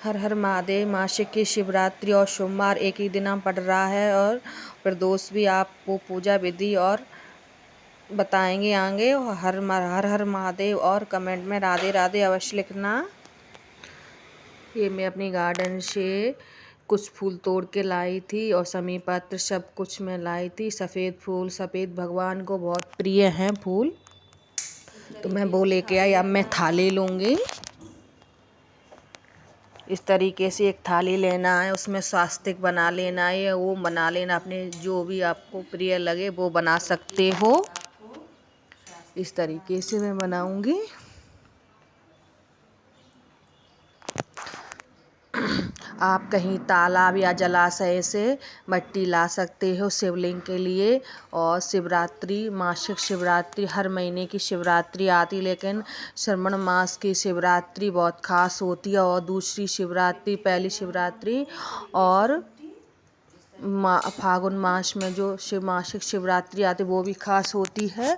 हर हर महादेव मासिक की शिवरात्रि और सोमवार एक ही दिन पड़ रहा है और प्रदोष भी आपको पूजा विधि और बताएंगे आगे। हर हर महादेव और कमेंट में राधे राधे अवश्य लिखना। ये मैं अपनी गार्डन से कुछ फूल तोड़ के लाई थी और समी पत्र सब कुछ मैं लाई थी। सफ़ेद फूल, सफ़ेद भगवान को बहुत प्रिय हैं फूल, तो मैं वो लेके आई। अब मैं थाली लूँगी। इस तरीके से एक थाली लेना है, उसमें स्वास्तिक बना लेना है या वो बना लेना, अपने जो भी आपको प्रिय लगे वो बना सकते हो। इस तरीके से मैं बनाऊंगी। आप कहीं तालाब या जलाशय से मिट्टी ला सकते हो शिवलिंग के लिए। और शिवरात्रि, मासिक शिवरात्रि, हर महीने की शिवरात्रि आती, लेकिन श्रावण मास की शिवरात्रि बहुत खास होती है। और दूसरी शिवरात्रि, पहली शिवरात्रि और फागुन मास में जो मासिक शिवरात्रि आती वो भी खास होती है।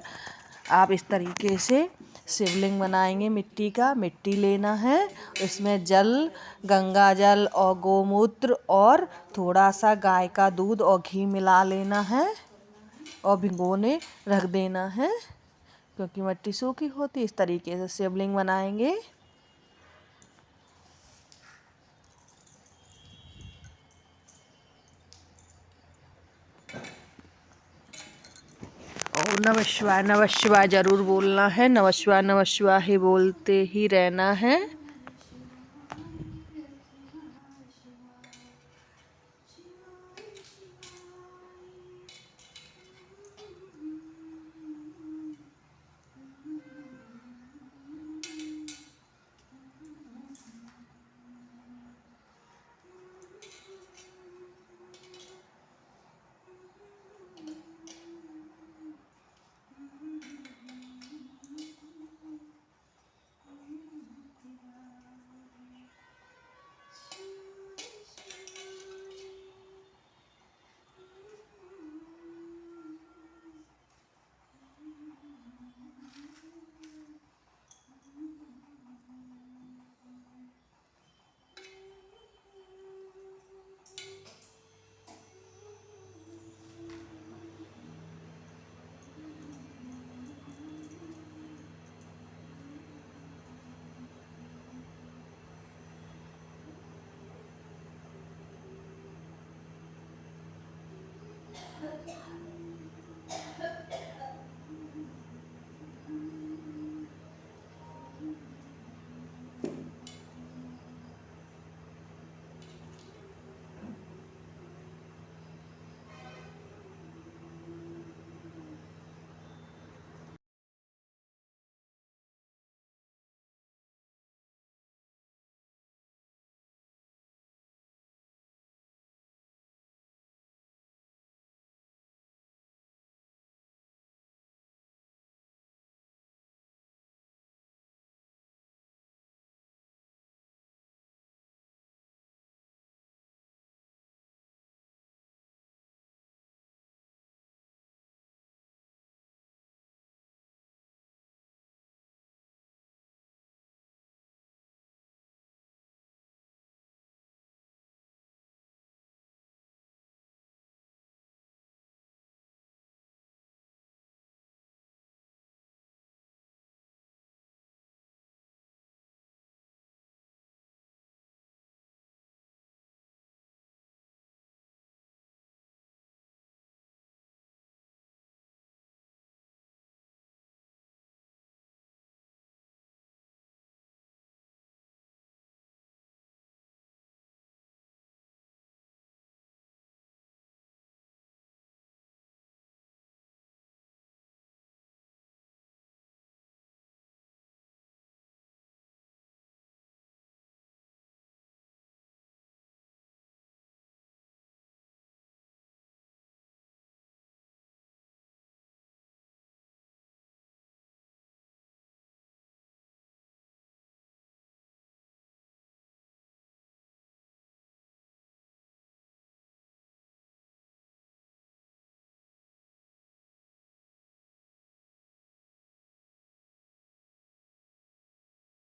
आप इस तरीके से शिवलिंग बनाएंगे। मिट्टी लेना है, इसमें जल, गंगा जल और गोमूत्र और थोड़ा सा गाय का दूध और घी मिला लेना है और भिगोने रख देना है, क्योंकि मिट्टी सूखी होती। इस तरीके से शिवलिंग बनाएंगे। और नमः शिवाय जरूर बोलना है। नमः शिवाय ही बोलते ही रहना है।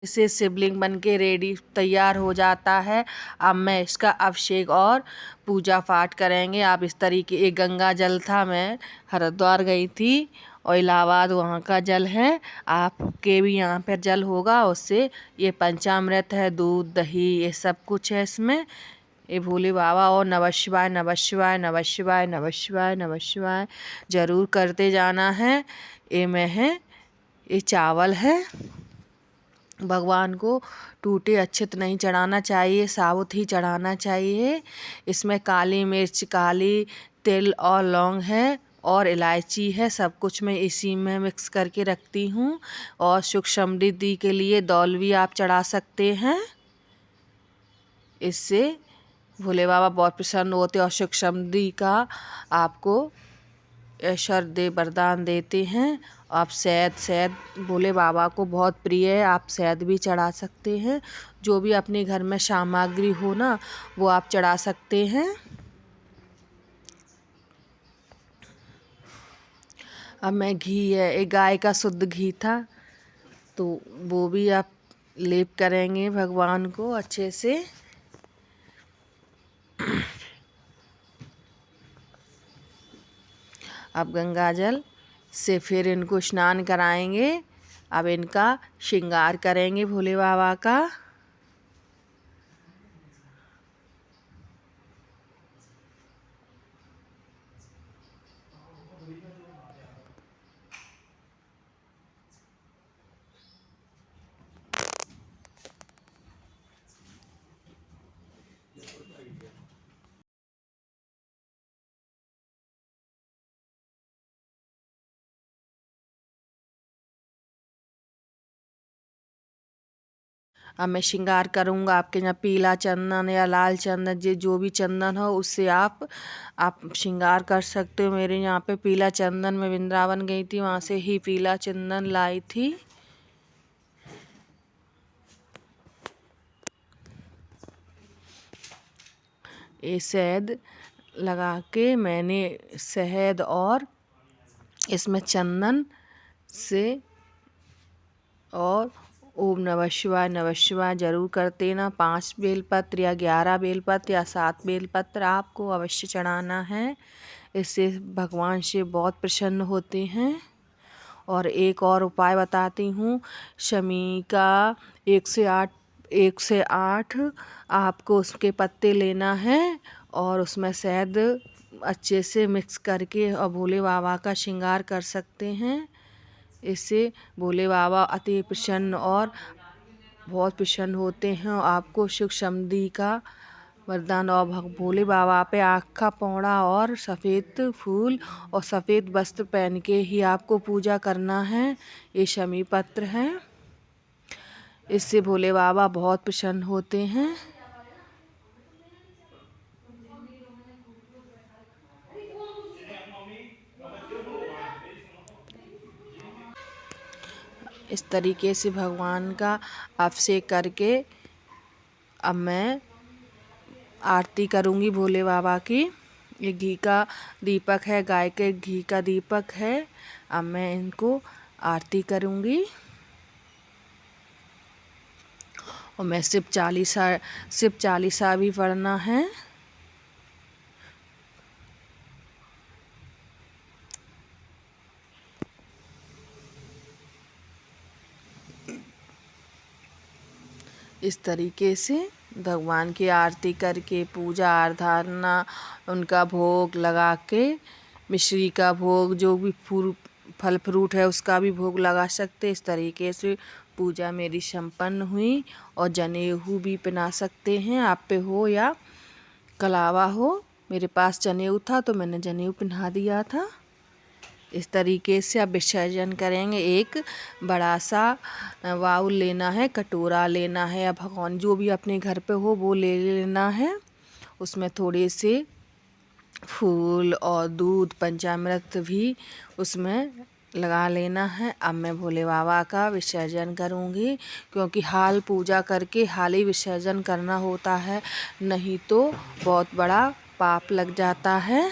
इसे शिवलिंग बन के रेडी तैयार हो जाता है। अब मैं इसका अभिषेक और पूजा पाठ करेंगे। आप इस तरीके, एक गंगा जल था, मैं हरिद्वार गई थी और इलाहाबाद वहाँ का जल है, आपके भी यहाँ पर जल होगा। उससे ये पंचामृत है, दूध दही ये सब कुछ है इसमें। ये भोले बाबा और नमः शिवाय नमः शिवाय नमः शिवाय नमः शिवाय नमः शिवाय जरूर करते जाना है। ये में है, ये चावल है। भगवान को टूटे अक्षत नहीं चढ़ाना चाहिए, साबुत ही चढ़ाना चाहिए। इसमें काली मिर्च, काली तिल और लौंग है और इलायची है। सब कुछ मैं इसी में मिक्स करके रखती हूँ। और सुख समृद्धि के लिए दौल भी आप चढ़ा सकते हैं। इससे भोले बाबा बहुत प्रसन्न होते और सुख समृद्धि का आपको ऐश्वर्य दे वरदान देते हैं। आप शहद भोले बाबा को बहुत प्रिय है, आप शहद भी चढ़ा सकते हैं। जो भी अपने घर में सामग्री हो ना, वो आप चढ़ा सकते हैं। अब मैं घी है, एक गाय का शुद्ध घी था, तो वो भी आप लेप करेंगे भगवान को अच्छे से। अब गंगा जल से फिर इनको स्नान कराएंगे। अब इनका श्रृंगार करेंगे भोले बाबा का। अब मैं श्रृंगार करूँगा। आपके यहाँ पीला चंदन या लाल चंदन, जो भी चंदन हो उससे आप श्रृंगार कर सकते हो। मेरे यहाँ पे पीला चंदन, मैं वृंदावन गई थी, वहाँ से ही पीला चंदन लाई थी। ये शहद लगा के मैंने, शहद और इसमें चंदन से और ओम नमः शिवाय जरूर करते ना। 5 बेलपत्र या 11 बेलपत्र या 7 बेलपत्र आपको अवश्य चढ़ाना है। इससे भगवान शिव बहुत प्रसन्न होते हैं। और एक और उपाय बताती हूँ। शमी का 1 से 8 आपको उसके पत्ते लेना है और उसमें शहद अच्छे से मिक्स करके और भोले बाबा का श्रृंगार कर सकते हैं। इससे भोले बाबा अति प्रसन्न और बहुत प्रसन्न होते हैं और आपको सुख समृद्धि का वरदान। और भोले बाबा पे आँख का पौड़ा और सफ़ेद फूल और सफ़ेद वस्त्र पहन के ही आपको पूजा करना है। ये शमी पत्र है, इससे भोले बाबा बहुत प्रसन्न होते हैं। इस तरीके से भगवान का अभिषेक करके अब मैं आरती करूँगी भोले बाबा की। ये घी का दीपक है, गाय के घी का दीपक है। अब मैं इनको आरती करूँगी और मैं शिव चालीसा भी पढ़ना है। इस तरीके से भगवान की आरती करके, पूजा आराधना, उनका भोग लगा के, मिश्री का भोग, जो भी फल फ्रूट है उसका भी भोग लगा सकते। इस तरीके से पूजा मेरी संपन्न हुई। और जनेऊ भी पहना सकते हैं, आप पे हो या कलावा हो। मेरे पास जनेऊ था तो मैंने जनेऊ पहना दिया था। इस तरीके से अब विसर्जन करेंगे। एक बड़ा सा बाउल लेना है, कटोरा लेना है, या भगवान जो भी अपने घर पे हो वो ले लेना है। उसमें थोड़े से फूल और दूध, पंचामृत भी उसमें लगा लेना है। अब मैं भोले बाबा का विसर्जन करूँगी, क्योंकि हाल पूजा करके हाल ही विसर्जन करना होता है, नहीं तो बहुत बड़ा पाप लग जाता है।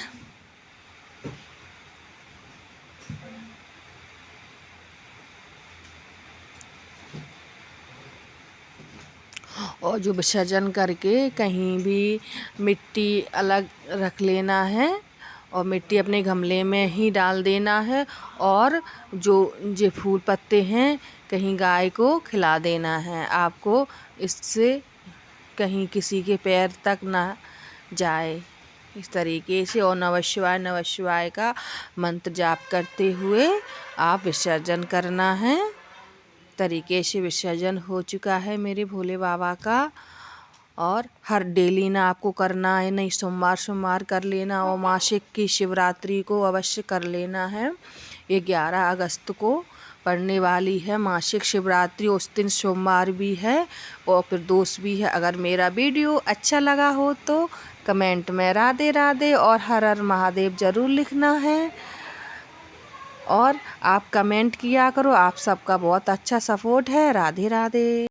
और जो विसर्जन करके कहीं भी मिट्टी अलग रख लेना है और मिट्टी अपने गमले में ही डाल देना है। और जो फूल पत्ते हैं कहीं गाय को खिला देना है आपको, इससे कहीं किसी के पैर तक ना जाए। इस तरीके से और नमः शिवाय का मंत्र जाप करते हुए आप विसर्जन करना है। तरीके से विसर्जन हो चुका है मेरे भोले बाबा का। और हर डेली ना आपको करना है, नहीं सोमवार कर लेना और मासिक की शिवरात्रि को अवश्य कर लेना है। ये 11 अगस्त को पड़ने वाली है मासिक शिवरात्रि, उस दिन सोमवार भी है और प्रदोष भी है। अगर मेरा वीडियो अच्छा लगा हो तो कमेंट में राधे राधे और हर हर महादेव ज़रूर लिखना है। और आप कमेंट किया करो, आप सबका बहुत अच्छा सपोर्ट है। राधे राधे।